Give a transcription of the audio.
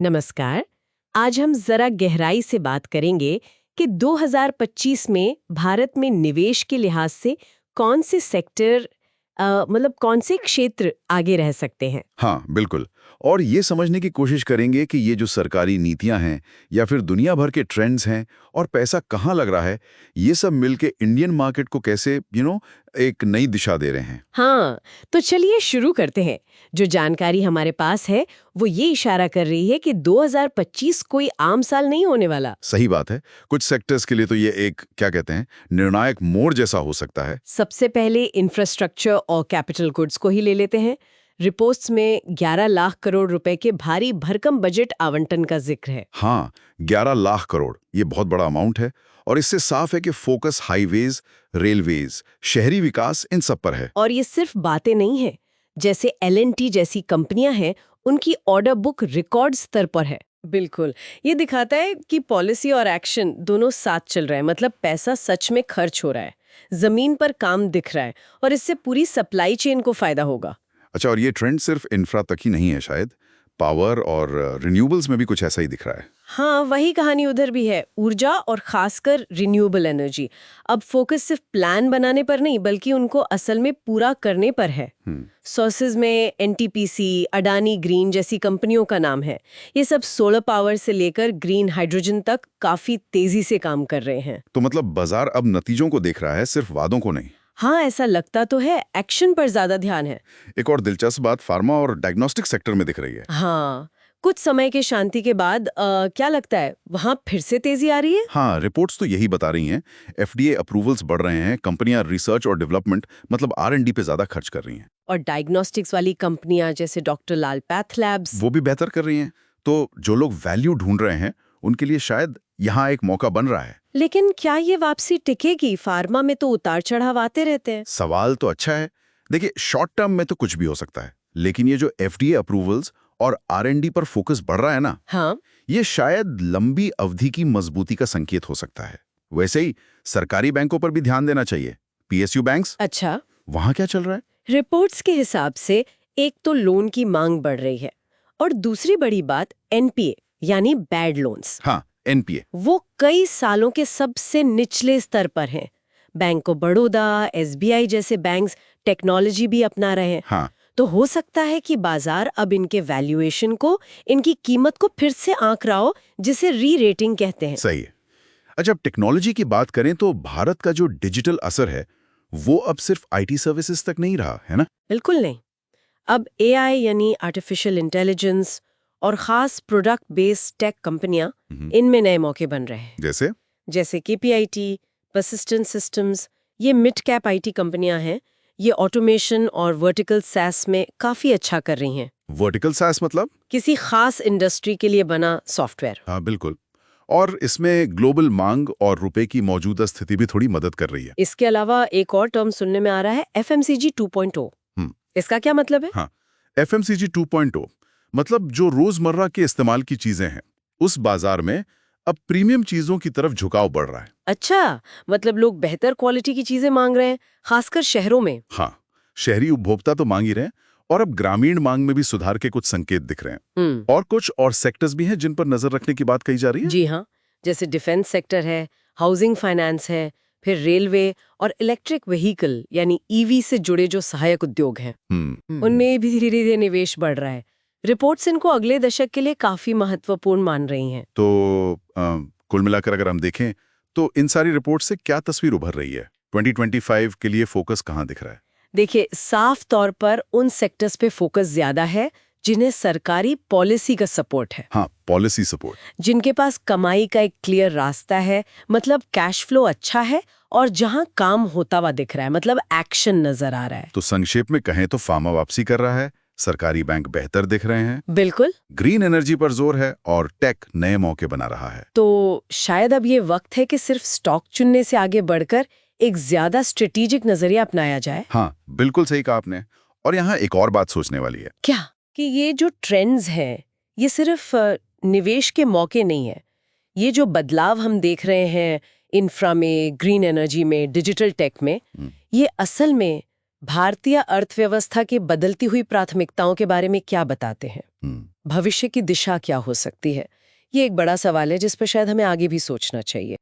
नमस्कार। आज हम जरा गहराई से बात करेंगे कि 2025 में भारत में निवेश के लिहाज से कौन से सेक्टर मतलब कौन से क्षेत्र आगे रह सकते हैं। हाँ, बिल्कुल। और ये समझने की कोशिश करेंगे कि ये जो सरकारी नीतियां हैं या फिर दुनिया भर के ट्रेंड्स हैं और पैसा कहाँ लग रहा है, ये सब मिलके इंडियन मार्केट को कैसे एक नई दिशा दे रहे हैं। हाँ, तो चलिए शुरू करते हैं। जो जानकारी हमारे पास है वो ये इशारा कर रही है कि 2025 कोई आम साल नहीं होने वाला। सही बात है। कुछ सेक्टर्स के लिए तो ये एक क्या कहते हैं, निर्णायक मोड़ जैसा हो सकता है। सबसे पहले इंफ्रास्ट्रक्चर और कैपिटल गुड्स को ही ले लेते हैं। रिपोर्ट्स में 11 लाख करोड़ रुपए के भारी भरकम बजट आवंटन का जिक्र है। हाँ, 11 लाख करोड़, ये बहुत बड़ा अमाउंट है। और इससे साफ है कि फोकस हाईवेज, रेलवेज, शहरी विकास इन सब पर है। और ये सिर्फ बातें नहीं है। जैसे L&T जैसी कंपनियां हैं, उनकी ऑर्डर बुक रिकॉर्ड स्तर पर है। बिल्कुल, ये दिखाता है कि पॉलिसी और एक्शन दोनों साथ चल रहे हैं। मतलब पैसा सच में खर्च हो रहा है, जमीन पर काम दिख रहा है, और इससे पूरी सप्लाई चेन को फायदा होगा। अच्छा, और ये ट्रेंड सिर्फ इंफ्रा तक ही नहीं है, शायद पावर और रिन्यूएबल्स में भी कुछ ऐसा ही दिख रहा है। हाँ, वही कहानी उधर भी है। ऊर्जा और खासकर रिन्यूएबल एनर्जी। अब फोकस सिर्फ प्लान बनाने पर नहीं बल्कि उनको असल में पूरा करने पर है। सोर्सेज में NTPC, अडानी ग्रीन जैसी कंपनियों का नाम है। ये सब सोलर पावर से लेकर ग्रीन हाइड्रोजन तक काफी तेजी से काम कर रहे हैं। तो मतलब बाजार अब नतीजों को देख रहा है, सिर्फ वादों को नहीं। हाँ, ऐसा लगता तो है। एक्शन पर ज्यादा ध्यान है। एक और दिलचस्प बात फार्मा और डायग्नोस्टिक सेक्टर में दिख रही है। हाँ, कुछ समय के शांति के बाद क्या लगता है वहां फिर से तेजी आ रही है? हाँ, रिपोर्ट्स तो यही बता रही हैं। FDA अप्रूवल्स बढ़ रहे हैं, कंपनियां रिसर्च और डेवलपमेंट मतलब R&D पे ज्यादा खर्च कर रही हैं। और डायग्नोस्टिक्स वाली कंपनियां जैसे डॉक्टर लाल पैथ लैब्स वो भी बेहतर कर रही हैं। तो जो लोग वैल्यू ढूंढ रहे हैं उनके लिए शायद यहाँ एक मौका बन रहा है। लेकिन क्या ये वापसी टिकेगी? फार्मा में तो उतार चढ़ाव आते रहते हैं। सवाल तो अच्छा है। देखिए, शॉर्ट टर्म में तो कुछ भी हो सकता है, लेकिन ये जो FDA अप्रूवल्स और R&D पर फोकस बढ़ रहा है ना, हाँ, ये शायद लंबी अवधि की मजबूती का संकेत हो सकता है। वैसे ही सरकारी बैंकों पर भी ध्यान देना चाहिए। PSU बैंक्स, अच्छा। वहां क्या चल रहा है? रिपोर्ट्स के हिसाब से एक तो लोन की मांग बढ़ रही है, और दूसरी बड़ी बात NPA यानी बैड लोन्स। हाँ, NPA। वो कई सालों के सबसे निचले स्तर पर हैं। बैंक ऑफ बड़ौदा, SBI जैसे बैंक्स टेक्नोलॉजी भी अपना रहे हैं। हाँ, तो हो सकता है कि बाजार अब इनके वैल्यूएशन को, इनकी कीमत को फिर से आंक रहा हो, जिसे री रेटिंग कहते हैं। सही है। अच्छा, अब टेक्नोलॉजी की बात करें तो भारत का जो डिजिटल असर है वो अब सिर्फ IT सर्विसेज तक नहीं रहा है ना? बिल्कुल नहीं। अब AI यानी आर्टिफिशियल इंटेलिजेंस और खास प्रोडक्ट बेस्ड टेक कंपनियां, इनमें नए मौके बन रहे हैं। जैसे KPIT, पर्सिस्टेंट सिस्टम्स, ये मिड कैप IT कंपनियां हैं। ये ऑटोमेशन और वर्टिकल SaaS में काफी अच्छा कर रही हैं। वर्टिकल SaaS मतलब? किसी खास इंडस्ट्री के लिए बना सॉफ्टवेयर। हाँ, बिल्कुल। और इसमें ग्लोबल मांग और रुपए की मौजूदा स्थिति भी थोड़ी मदद कर रही है। इसके अलावा एक और टर्म सुनने में आ रहा है, FMCG 2.0। इसका क्या मतलब है? हाँ, FMCG 2.0 मतलब जो रोजमर्रा के इस्तेमाल की चीजें हैं, उस बाजार में अब प्रीमियम चीजों की तरफ झुकाव बढ़ रहा है। अच्छा, मतलब लोग बेहतर क्वालिटी की चीजें मांग रहे हैं, खासकर शहरों में। हाँ, शहरी उपभोक्ता तो मांग ही रहे हैं, और अब ग्रामीण मांग में भी सुधार के कुछ संकेत दिख रहे हैं। और कुछ और सेक्टर्स भी हैं जिन पर नजर रखने की बात कही जा रही है। जी हाँ, जैसे डिफेंस सेक्टर है, हाउसिंग फाइनेंस है, फिर रेलवे और इलेक्ट्रिक व्हीकल यानी EV से जुड़े जो सहायक उद्योग हैं, उनमें भी धीरे धीरे निवेश बढ़ रहा है। रिपोर्ट्स इनको अगले दशक के लिए काफी महत्वपूर्ण मान रही हैं। तो कुल मिलाकर अगर हम देखें तो इन सारी रिपोर्ट से क्या तस्वीर उभर रही है? 2025 के लिए फोकस कहाँ दिख रहा है? देखिए, साफ तौर पर उन सेक्टर्स पे फोकस ज्यादा है जिन्हें सरकारी पॉलिसी का सपोर्ट है। हाँ, पॉलिसी सपोर्ट। जिनके पास कमाई का एक क्लियर रास्ता है, मतलब कैश फ्लो अच्छा है, और जहां काम होता हुआ दिख रहा है, मतलब एक्शन नजर आ रहा है। तो संक्षेप में कहें तो फार्मा वापसी कर रहा है, सरकारी बैंक बेहतर दिख रहे हैं, बिल्कुल, ग्रीन एनर्जी पर जोर है, और टेक नए मौके बना रहा है। तो शायद अब ये वक्त है कि सिर्फ स्टॉक चुनने से आगे बढ़कर एक ज्यादा स्ट्रेटेजिक नजरिया अपनाया जाए। हाँ, बिल्कुल सही कहा आपने। और यहाँ एक और बात सोचने वाली है। क्या? कि ये जो ट्रेंड्स हैं, ये सिर्फ निवेश के मौके नहीं है। ये जो बदलाव हम देख रहे हैं इंफ्रा में, ग्रीन एनर्जी में, डिजिटल टेक में, ये असल में भारतीय अर्थव्यवस्था की बदलती हुई प्राथमिकताओं के बारे में क्या बताते हैं? भविष्य की दिशा क्या हो सकती है? ये एक बड़ा सवाल है जिस पर शायद हमें आगे भी सोचना चाहिए।